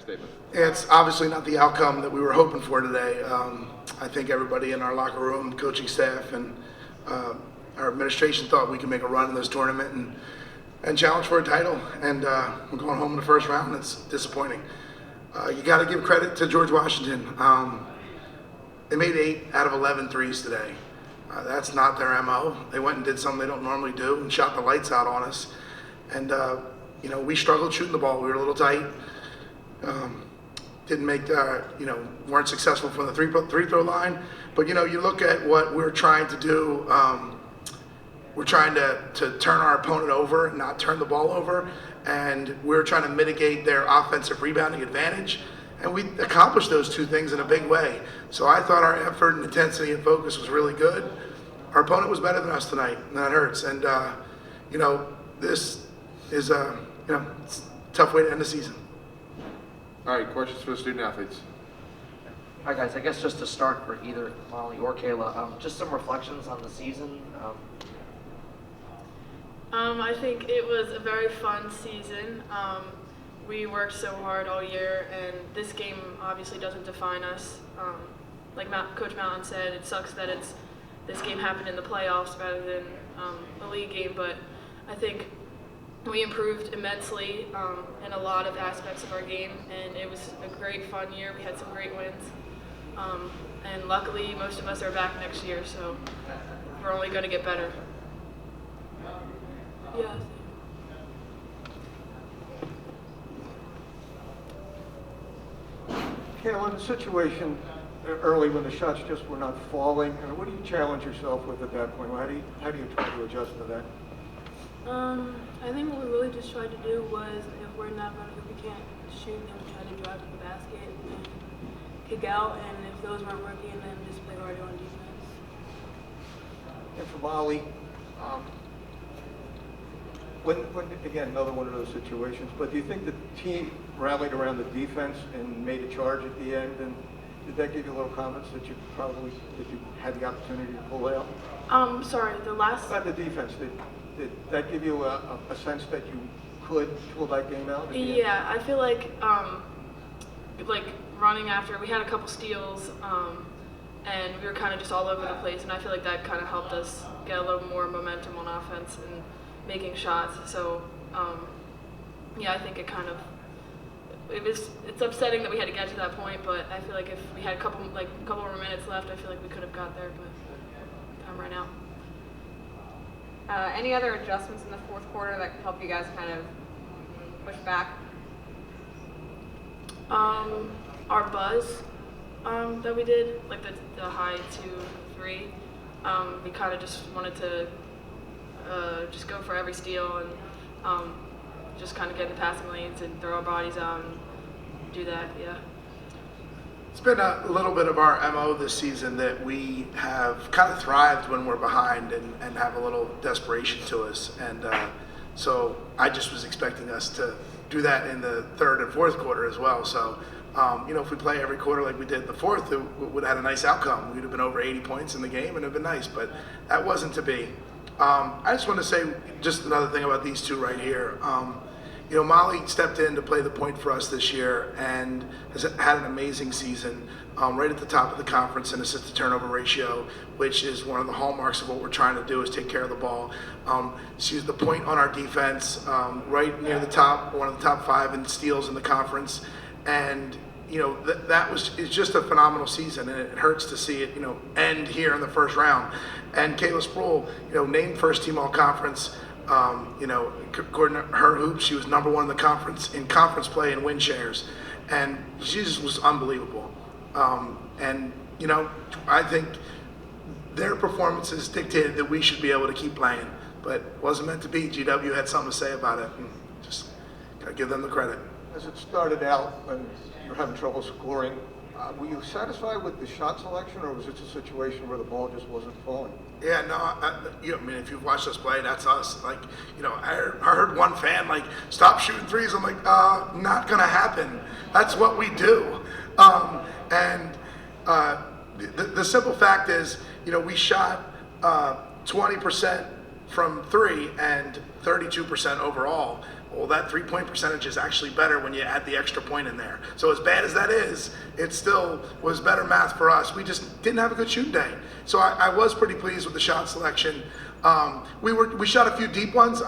statement? It's obviously not the outcome that we were hoping for today. I think everybody in our locker room, coaching staff, and our administration thought we could make a run in this tournament and challenge for a title. And we're going home in the first round. It's disappointing. You got to give credit to George Washington. They made 8 out of 11 threes today. That's not their MO. They went and did something they don't normally do and shot the lights out on us. And we struggled shooting the ball. We were a little tight. Didn't make, weren't successful from the free throw line. But, you look at what we're trying to do. We're trying to turn our opponent over, not turn the ball over. And we're trying to mitigate their offensive rebounding advantage. And we accomplished those two things in a big way. So I thought our effort and intensity and focus was really good. Our opponent was better than us tonight, and that hurts. And, this is it's a tough way to end the season. All right, questions for the student athletes? Hi guys, I guess just to start for either Molly or Kayla, just some reflections on the season. I think it was a very fun season. We worked so hard all year, and this game obviously doesn't define us. Like Coach Mountain said, it sucks that this game happened in the playoffs rather than a league game, but I think we improved immensely in a lot of aspects of our game, and it was a great fun year. We had some great wins, and luckily most of us are back next year, so we're only going to get better. Yeah. Kayla, in the situation early when the shots just were not falling, what do you challenge yourself with at that point? How do you try to adjust to that? I think what we really just tried to do was, if we can't shoot, then we try to drive to the basket and kick out, and if those weren't working, then just play harder on defense. And for Molly, when again, another one of those situations, but do you think the team rallied around the defense and made a charge at the end, and did that give you a little confidence that you had the opportunity to pull out? Sorry, the last. About the defense, did that give you a sense that you could pull that game out? Yeah, I feel like running after, we had a couple steals, and we were kind of just all over the place, and I feel like that kind of helped us get a little more momentum on offense and making shots. So I think it kind of, it's upsetting that we had to get to that point, but I feel like if we had a couple more minutes left, I feel like we could have got there, but time ran out. Any other adjustments in the fourth quarter that could help you guys kind of push back? Our buzz that we did, like the high 2-3, we kind of just wanted to just go for every steal and just kind of get in the passing lanes and throw our bodies out and do that, yeah. It's been a little bit of our MO this season that we have kind of thrived when we're behind and have a little desperation to us. And so I just was expecting us to do that in the third and fourth quarter as well. So, if we play every quarter like we did the fourth, it would have had a nice outcome. We'd have been over 80 points in the game and it would have been nice, but that wasn't to be. I just want to say just another thing about these two right here. Molly stepped in to play the point for us this year and has had an amazing season, right at the top of the conference in assist to turnover ratio, which is one of the hallmarks of what we're trying to do is take care of the ball. She's the point on our defense, right near the top, one of the top 5 in steals in the conference. And, it's just a phenomenal season, and it hurts to see it, end here in the first round. And Kayla Sproul, named first team all conference. According to her hoops, she was number 1 in the conference in conference play and win shares, and she just was unbelievable. I think their performances dictated that we should be able to keep playing, but it wasn't meant to be. GW had something to say about it, and just gotta give them the credit. As it started out, when you were having trouble scoring, were you satisfied with the shot selection, or was it a situation where the ball just wasn't falling? Yeah, no, if you've watched us play, that's us. I heard one fan stop shooting threes. I'm like, not gonna happen. That's what we do. The simple fact is, we shot 20% from 3 and 32% overall. Well, that 3-point percentage is actually better when you add the extra point in there. So as bad as that is, it still was better math for us. We just didn't have a good shooting day. So I was pretty pleased with the shot selection. We shot a few deep ones,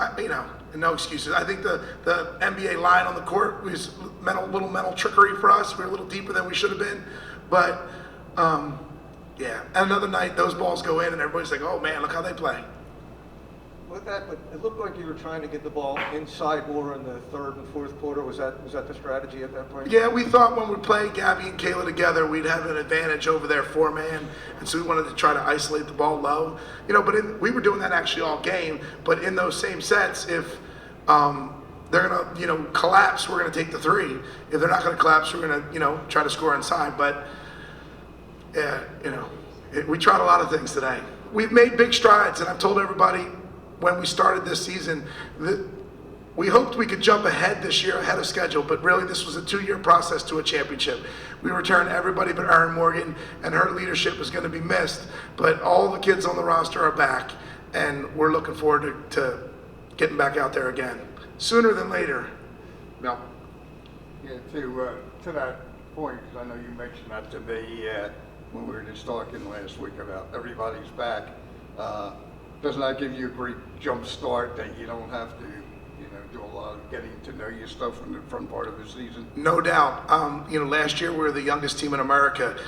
no excuses. I think the NBA line on the court was little mental trickery for us. We were a little deeper than we should have been. But, yeah, another night those balls go in and everybody's like, oh man, look how they play. With that, but it looked like you were trying to get the ball inside more in the third and fourth quarter. Was that the strategy at that point? Yeah, we thought when we played Gabby and Kayla together, we'd have an advantage over their 4-man, and so we wanted to try to isolate the ball low. But we were doing that actually all game. But in those same sets, if they're gonna collapse, we're gonna take the 3. If they're not gonna collapse, we're gonna try to score inside. But yeah, we tried a lot of things today. We've made big strides, and I've told everybody when we started this season that we hoped we could jump ahead this year, ahead of schedule, but really this was a 2-year process to a championship. We returned everybody but Erin Morgan, and her leadership is going to be missed, but all the kids on the roster are back, and we're looking forward to getting back out there again, sooner than later. Mel? Yeah, to that point, because I know you mentioned that to me when we were just talking last week about everybody's back. Doesn't that give you a great jump start that you don't have to, do a lot of getting to know your stuff in the front part of the season? No doubt. Last year we were the youngest team in America.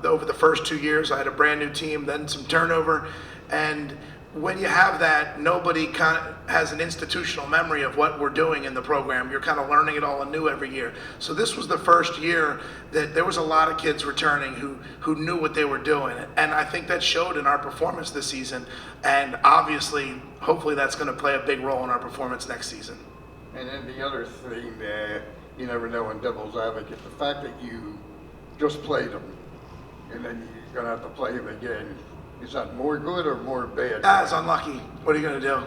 Over the first 2 years, I had a brand new team, then some turnover, and when you have that, nobody kind of has an institutional memory of what we're doing in the program. You're kind of learning it all anew every year. So this was the first year that there was a lot of kids returning who knew what they were doing. And I think that showed in our performance this season. And obviously, hopefully that's going to play a big role in our performance next season. And then the other thing you never know in devil's advocate, the fact that you just played them and then you're going to have to play them again. Is that more good or more bad? That's unlucky. What are you going to do?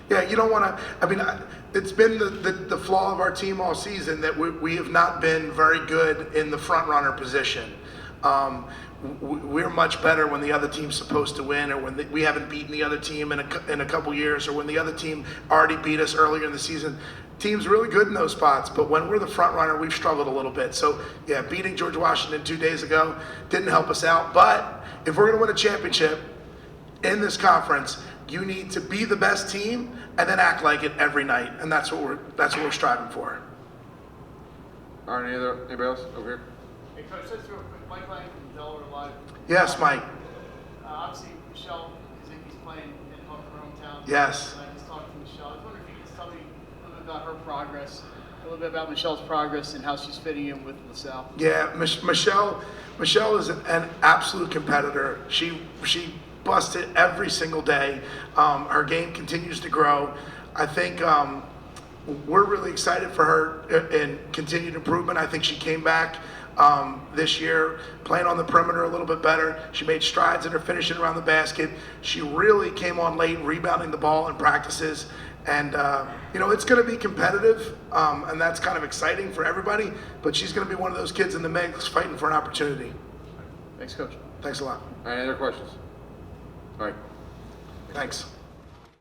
Yeah, you don't want to. It's been the flaw of our team all season that we have not been very good in the front runner position. We're much better when the other team's supposed to win, or when we haven't beaten the other team in a couple years, or when the other team already beat us earlier in the season. Team's really good in those spots, but when we're the front runner, we've struggled a little bit. So yeah, beating George Washington 2 days ago didn't help us out. But if we're going to win a championship in this conference, you need to be the best team and then act like it every night, and that's what we're striving for. All right, anybody else over here? Hey, Coach, just real quick, Mike Lang from Delaware Live. Yes, Mike. Obviously, Michelle Kaczynski's playing in her hometown. Yes. And I just talked to Michelle. I was wondering if you could just tell me a little bit about her progress, a little bit about Michelle's progress and how she's fitting in with LaSalle. Yeah, Michelle is an absolute competitor. She busted every single day. Her game continues to grow. I think we're really excited for her in continued improvement. I think she came back this year playing on the perimeter a little bit better. She made strides in her finishing around the basket. She really came on late, rebounding the ball in practices. And, it's going to be competitive, and that's kind of exciting for everybody. But she's going to be one of those kids in the mix fighting for an opportunity. Thanks, Coach. Thanks a lot. All right, any other questions? All right. Thanks.